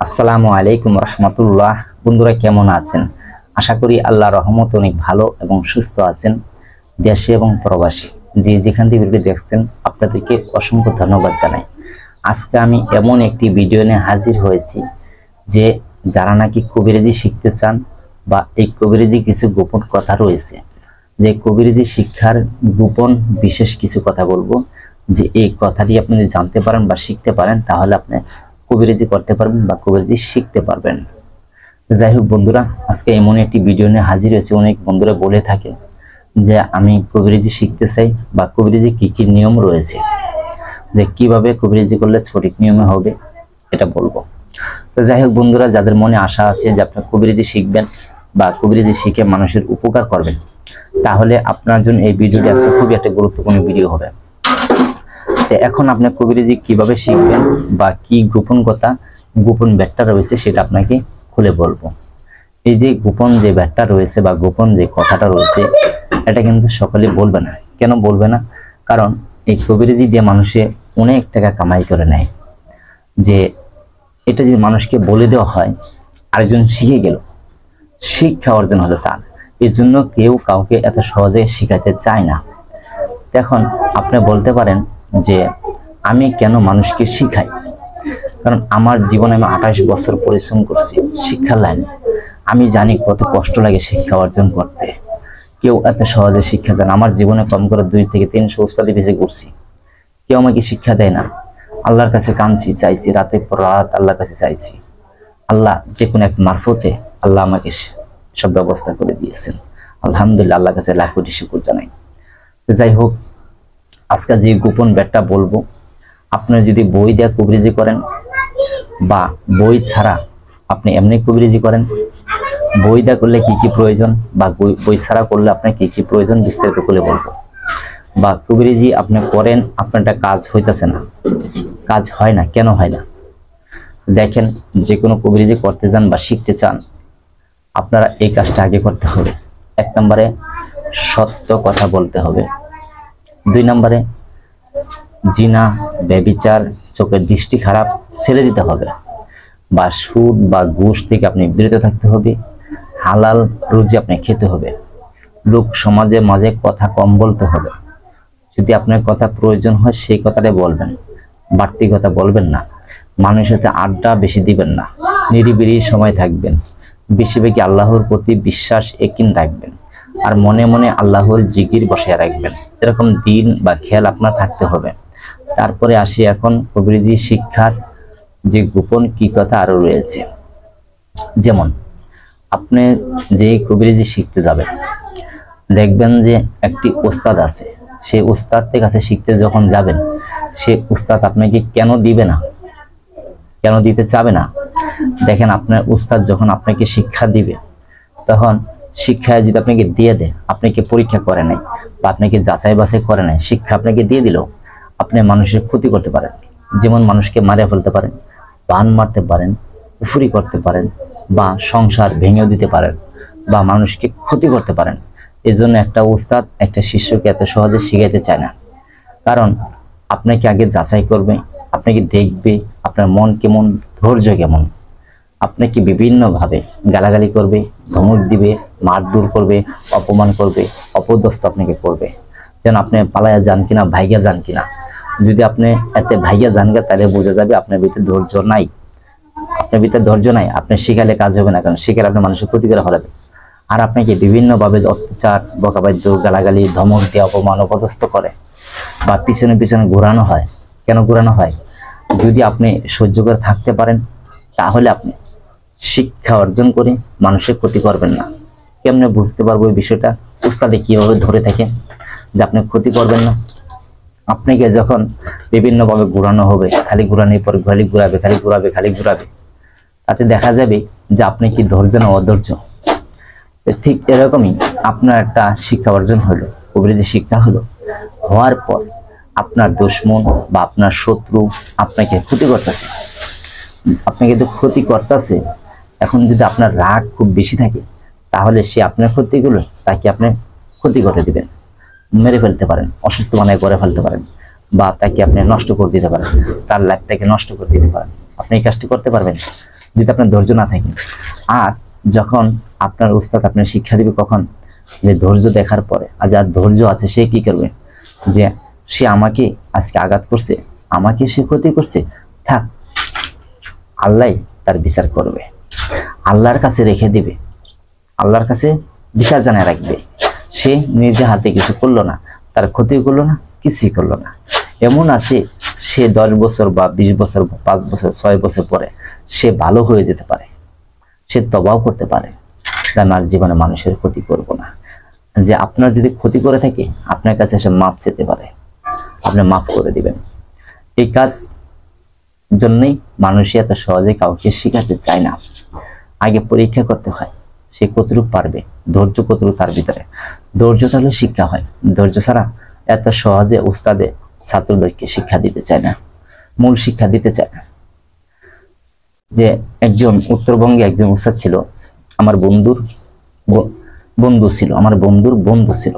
আসসালামু আলাইকুম রহমতুল্লাহ। বন্ধুরা কেমন আছেন? আশা করি আল্লাহর রহমতে অনেক ভালো এবং সুস্থ আছেন। দেশে এবং প্রবাসী যে যেখান থেকে ভিডিও দেখছেন আপনাদেরকে অসংখ্য ধন্যবাদ জানাই। আজকে আমি এমন একটি ভিডিও নিয়ে হাজির হয়েছি যে যারা নাকি কবিরাজি শিখতে চান বা এই কবিরাজি কিছু গোপন কথা রয়েছে, যে কবিরাজি শিক্ষার গোপন বিশেষ কিছু কথা বলবো, যে এই কথাটি আপনি যদি জানতে পারেন বা শিখতে পারেন তাহলে আপনি কবিরাজি করতে পারবেন বা কবিরাজি শিখতে পারবেন। যাই হোক বন্ধুরা, আজকে এমন একটি ভিডিও নিয়ে হাজির হয়েছে। অনেক বন্ধুরা বলে থাকে যে আমি কবিরাজি শিখতে চাই বা কবিরাজি কি কি নিয়ম রয়েছে, যে কিভাবে কবিরাজি করলে সঠিক নিয়মে হবে, এটা বলবো। তো যাই হোক বন্ধুরা, যাদের মনে আশা আছে যে আপনি কবিরাজি শিখবেন বা কবিরাজি শিখে মানুষের উপকার করবেন, তাহলে আপনার জন্য এই ভিডিওটি আজকে খুবই একটা গুরুত্বপূর্ণ ভিডিও হবে। এখন আপনি কবিরাজি কিভাবে শিখবেন বা কি গোপন কথা, গোপন ব্যাটটা রয়েছে সেটা আপনাকে খুলে বলবো। এই যে গোপন যে ব্যাটটা রয়েছে বা গোপন যে কথাটা রয়েছে, এটা কিন্তু সকলে বলবে না। কেন বলবে না? কারণ এই কবিরাজি দিয়ে মানুষে অনেক টাকা কামাই করে নেয়। যে এটা যদি মানুষকে বলে দেওয়া হয়, আরেকজন শিখে গেল, শিক্ষা অর্জন হলো তার, এর জন্য কেউ কাউকে এত সহজে শিখাতে চায় না। এখন আপনি বলতে পারেন যে আমি কেন মানুষকে শিখাই? কারণ আমার জীবনে আমি 28 বছর পরিশ্রম করছি শিক্ষার লাইনে। আমি জানি কত কষ্ট লাগে শিক্ষা অর্জন করতে। কেউ এত সহজে শিক্ষা দেন, আমার জীবনে কম করে 2 থেকে 300 উস্তাদি বেঁচে করছি, কেউ আমাকে শিক্ষা দেয় না। আল্লাহর কাছে কাঁদছি, চাইছি, রাতের পর রাত আল্লাহর কাছে চাইছি। আল্লাহ যে কোনো এক মারফতে আল্লাহ আমাকে সব ব্যবস্থা করে দিয়েছেন। আলহামদুলিল্লাহ, আল্লাহর কাছে লাখ কোটি শুকর জানাই। যাই হোক, আজকে যে গোপন ব্যাটটা বলবো, আপনি যদি বই দিয়ে কবিরাজি করেন বা বই ছাড়া আপনি এমনি কবিরাজি করেন, বই দিয়ে করলে কি কি প্রয়োজন বা বই ছাড়া করলে আপনার কি কি প্রয়োজন বিস্তারিত করে বলবো। বা কবিরাজি আপনি করেন, আপনার একটা কাজ হইতেছে না, কাজ হয় না, কেন হয় না? দেখেন, যে কোনো কবিরাজি করতে যান বা শিখতে চান, আপনারা এই কাজটা আগে করতে হবে। 1 নম্বরে সত্য কথা বলতে হবে। 2 নম্বরে জিনা, ব্যভিচার, চোখের দৃষ্টি খারাপ ছেড়ে দিতে হবে, বা সুদ বা ঘুষ থেকে আপনি বিরত থাকতে হবে। হালাল রুজি আপনি খেতে হবে। লোক সমাজের মাঝে কথা কম বলতে হবে। যদি আপনার কথা প্রয়োজন হয় সেই কথাটাই বলবেন, বাড়তি কথা বলবেন না। মানুষের সাথে আড্ডা বেশি দিবেন না, নিরিবিলি সময় থাকবেন। বেশিরভাগই আল্লাহর প্রতি বিশ্বাস একিন রাখবেন, আর মনে মনে আল্লাহর জিকির বসায় রাখবেন। এরকম দিন বা খেয়াল আপনার থাকতে হবে। তারপরে আসি এখন কবিরাজি শিক্ষার যে গোপন কি কথা আরো রয়েছে। যেমন আপনি যে কবিরাজি শিখতে যাবেন, দেখবেন যে একটি ওস্তাদ আছে, সেই ওস্তাদের কাছে শিখতে যখন যাবেন, সে ওস্তাদ আপনাকে কেন দিবে না, কেন দিতে চাবে না? দেখেন, আপনার ওস্তাদ যখন আপনাকে শিক্ষা দিবে, তখন শিক্ষায় যদি আপনাকে দিয়ে দেয়, আপনাকে পরীক্ষা করে নাই বা আপনাকে যাচাই বাছাই করে নাই, শিক্ষা আপনাকে দিয়ে দিল, আপনি মানুষের ক্ষতি করতে পারেন। যেমন মানুষকে মারে ফেলতে পারেন, বান মারতে পারেন, কুফরি করতে পারেন, বা সংসার ভেঙেও দিতে পারেন, বা মানুষকে ক্ষতি করতে পারেন। এই জন্য একটা উস্তাদ একটা শিষ্যকে এত সহজে শিখাইতে চায় না। কারণ আপনাকে আগে যাচাই করবে, আপনাকে দেখবে আপনার মন কেমন, ধৈর্য কেমন। আপনাকে বিভিন্নভাবে গালাগালি করবে, ধমক দিবে, মারধর করবে, অপমান করবে, অপদস্থ আপনাকে করবে, যেন আপনি পালায়া যান কিনা, ভাইগা যান কিনা। যদি আপনি এতে ভাইগা যান গা, তাহলে বোঝা যাবে আপনার ভিতরে ধৈর্য নাই। আপনার ভিতরে ধৈর্য নাই, আপনি শিখালে কাজ হবে না, কারণ শিখালে আপনি মানুষের ক্ষতি করে ফেলাবেন। আর আপনাকে বিভিন্নভাবে অত্যাচার, বকাবাদ্য, গালাগালি, ধমক দিয়ে অপমান, অপদস্থ করে, বা পিছনে পিছনে ঘোরানো হয়। কেন ঘোরানো হয়? যদি আপনি সহ্য করে থাকতে পারেন, তাহলে আপনি শিক্ষা অর্জন করে মানুষের ক্ষতি করবেন না। কেমনে বুঝতে পারবো এই বিষয়টা? উস্তাদে কিভাবে ধরে থাকে যে আপনি ক্ষতি করবেন না? আপনাকে যখন বিভিন্নভাবে ঘোরানো হবে, খালি ঘোরানোর পর খালি ঘুরাবে, খালি ঘুরাবে, খালি ঘুরাবে, তাতে দেখা যাবে যে আপনি কি ধৈর্য না অধৈর্য। ঠিক এরকমই আপনার একটা শিক্ষা অর্জন হলো, কবিরাজি শিক্ষা হলো, হওয়ার পর আপনার দুশমন বা আপনার শত্রু আপনাকে ক্ষতি করতেছে, আপনাকে তো ক্ষতি করতেছে। এখন যদি আপনার রাগ খুব বেশি থাকে, তাহলে সে আপনার ক্ষতিগুলো তাকে আপনি ক্ষতি করে দিবেন, মেরে ফেলতে পারেন, অসুস্থ বানায় করে ফেলতে পারেন, বা তাকে আপনি নষ্ট করে দিতে পারেন, তার লাইফটাকে নষ্ট করে দিতে পারেন। আপনি এই কাজটি করতে পারবেন? যদি আপনার ধৈর্য না থাকে। আর যখন আপনার উস্তাদ আপনার শিক্ষা দিবে কখন, যে ধৈর্য দেখার পরে। আর যার ধৈর্য আছে সে কি করবে, যে সে আমাকে আজকে আঘাত করছে, আমাকে সে ক্ষতি করছে, থাক, আল্লাহ তার বিচার করবে, আল্লাহর কাছে রেখে দিবে, আল্লাহর কাছে বিচার জানায় রাখবে। সে নিজে হাতে কিছু করলো না, তার ক্ষতি করলো না, কিছুই করলো না। এমন আছে সে 10 বছর বা 20 বছর, 5 বছর, 6 বছর পরে সে ভালো হয়ে যেতে পারে, সে তবাও করতে পারে, আমার জীবনে মানুষের ক্ষতি করব না। যে আপনার যদি ক্ষতি করে থাকে, আপনার কাছে এসে মাপ চেতে পারে, আপনি মাফ করে দিবেন। এই কাজ জন্যই মানুষই এত সহজে কাউকে শিখাতে চায় না। আগে পরীক্ষা করতে হয় সে কতটুকু পারবে, ধৈর্য কতটুকু তার ভিতরে। ধৈর্য তাহলে শিক্ষা হয়, ধৈর্য ছাড়া এত সহজে উস্তাদে ছাত্রদেরকে শিক্ষা দিতে চায় না, মূল শিক্ষা দিতে চায় না। যে একজন উত্তরবঙ্গে একজন উস্তাদ ছিল, আমার বন্ধু ছিল, আমার বন্ধুর বন্ধু ছিল।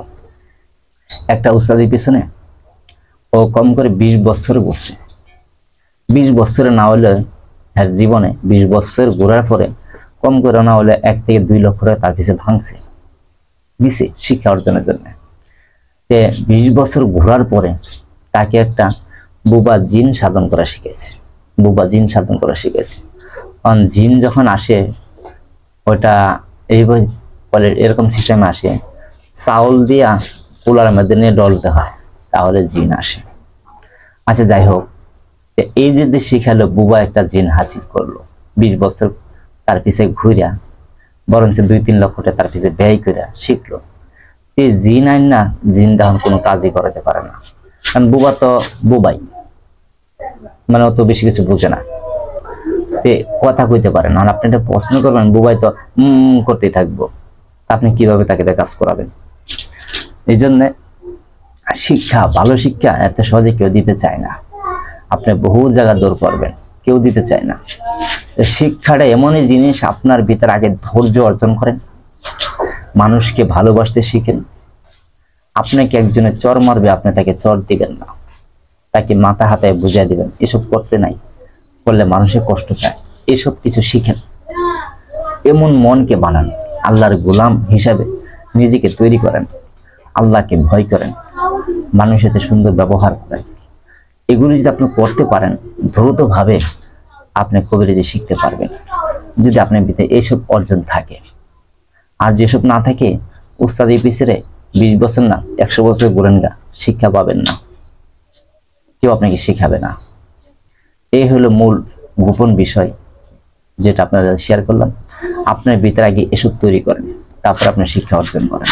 একটা উস্তাদের পিছনে ও কম করে 20 বছর বসছে। 20 বছরে না হলে তার জীবনে 20 বছর ঘোরার পরে কম করে না হলে 1 থেকে 2 লক্ষ টাকা তার পিছনে ভাঙছে দিছে শিক্ষা অর্জনের জন্য। 20 বছর ঘোরার পরে তাকে একটা বুবা জিন সাধন করা শিখেছে, বুবা জিন সাধন করা শিখেছে। কারণ জিন যখন আসে ওটা এইভাবে বলে, এরকম সিস্টেমে আসে, চাউল দিয়া কুলার মধ্যে নিয়ে ডলতে হয়, তাহলে জিন আসে। আচ্ছা যাই হোক, এই যে শিখালো, বুবা একটা জিন হাসিল করলো 20 বছর তার পিছে ঘুরিয়া, বরঞ্চ 2-3 লক্ষ টাকা তার পিছে ব্যয় করে শিখলো। এই জিন আইন না, জিন তখন কোনো কাজই করাতে পারে না, কারণ বুবা তো বুবাই, মানে অত বেশি কিছু বুঝে না, কথা কইতে পারে না। আপনি একটা প্রশ্ন করবেন, বুবাই তো করতেই থাকবো, আপনি কিভাবে তাকে কাজ করাবেন? এই জন্য শিক্ষা, ভালো শিক্ষা এত সহজে কেউ দিতে চায় না। আপনি বহু জায়গা দৌড় করবেন, কেউ দিতে চায় না। শিক্ষাটা এমনই জিনিস, আপনার ভিতরে আগে ধৈর্য অর্জন করেন, মানুষকে ভালোবাসতে শিখেন। আপনাকে একজনের চর মারবে, আপনি তাকে চর দিবেন না, তাকে মাথা হাতায় বুঝিয়ে দিবেন। এসব করতে নাই, করলে মানুষের কষ্ট পায়। এসব কিছু শিখেন, এমন মনকে বানান, আল্লাহর গোলাম হিসাবে নিজেকে তৈরি করেন, আল্লাহকে ভয় করেন, মানুষের সাথে সুন্দর ব্যবহার করেন। এগুলি যদি আপনি করতে পারেন, দ্রুতভাবে আপনি কবিরাজি শিখতে পারবেন, যদি আপনার ভিতরে এইসব অর্জন থাকে। আর যেসব না থাকে, উস্তাদি পিছনে 20 বছর না 100 বছর ঘুরেন গা, শিক্ষা পাবেন না, কেউ আপনাকে শিখাবে না। এই হলো মূল গোপন বিষয় যেটা আপনাদের শেয়ার করলাম। আপনার ভিতরে আগে এসব তৈরি করেন, তারপর আপনি শিক্ষা অর্জন করেন।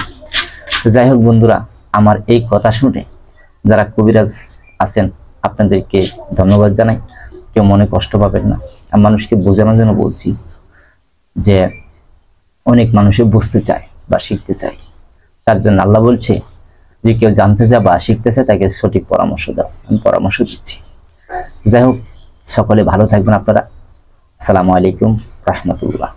যাই হোক বন্ধুরা, আমার এই কথা শুনে যারা কবিরাজ আছেন আপনাদেরকে ধন্যবাদ জানাই। কেউ মনে কষ্ট পাবেন না। আর মানুষকে বোঝানোর জন্য বলছি যে অনেক মানুষে বুঝতে চায় বা শিখতে চায়, তার জন্য আল্লাহ বলছে যে কেউ জানতে চায় বা শিখতে চায় তাকে সঠিক পরামর্শ দাও। আমি পরামর্শ দিচ্ছি। যাই হোক, সকলে ভালো থাকবেন আপনারা। আসসালামু আলাইকুম রাহমাতুল্লাহ।